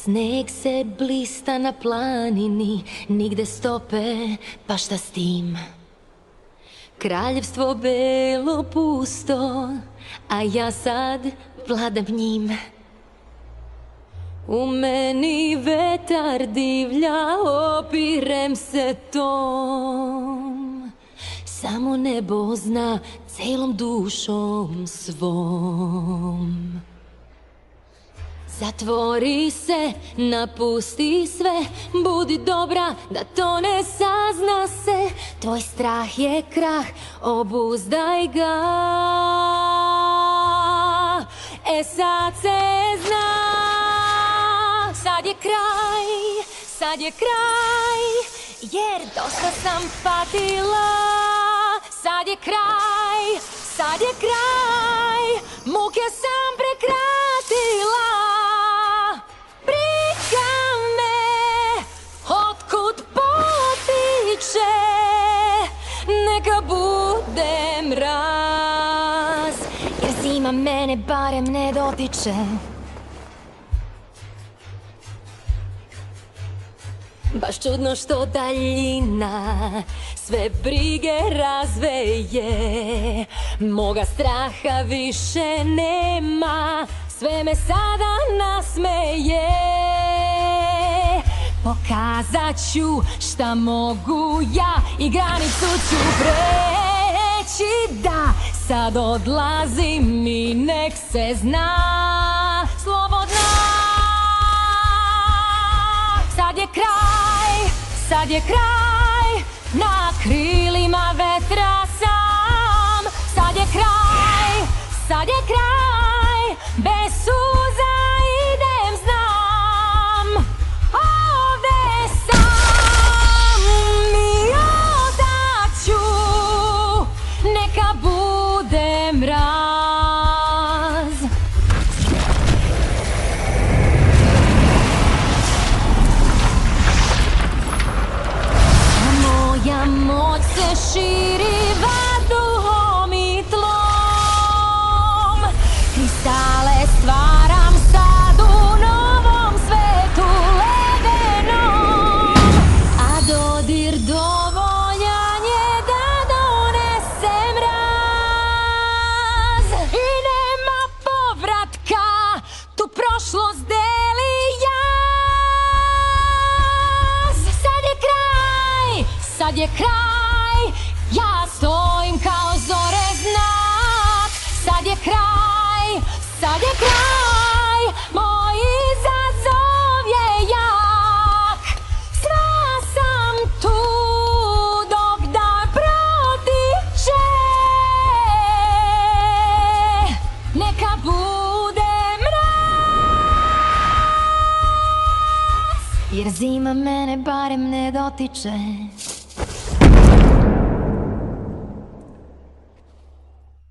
Sneg se blista na planini, nigde stope, pa šta s tim? Kraljevstvo belo pusto, a ja sad vladam njim. U meni vetar divlja, opirem se tom. Samo nebo zna celom dušom svom. Zatvori se, napusti sve, budi dobra da to ne sazna se. Tvoj strah je krah, obuzdaj ga. Sad se zna, sad je kraj, sad je kraj, jer dosta sam patila. Sad je kraj, sad je kraj, muke sam prekratila. Briga me, otkud potiče, neka bude mraz, jer zima mene barem ne dotiče. Baš čudno što daljina sve brige razveje. Moga straha više nema, sve me sada nasmeje. Pokazat ću šta mogu ja i granicu ću preći. Da, sad odlazim i nek se zna, slobodna. Sad je kraj, sad je kraj, na krilima vetra sam. Sad je kraj, sad je kraj, bez suza idem znam. Ovde sam i odaću, neka bude mraz. Moja moć se širi vazduhom i tlom. Kristale stvaram sad u novom svetu ledenom. A dodir dovoljan je da donese mraz. I nema povratka, tu prošlost deli jaz. Sad je kraj, sad je kraj, ja stojim kao zore znak. Sad je kraj, sad je kraj, moj izazov je jak. Sva sam tu dok dan protiče, neka bude mraz, jer zima mene barem ne dotiče.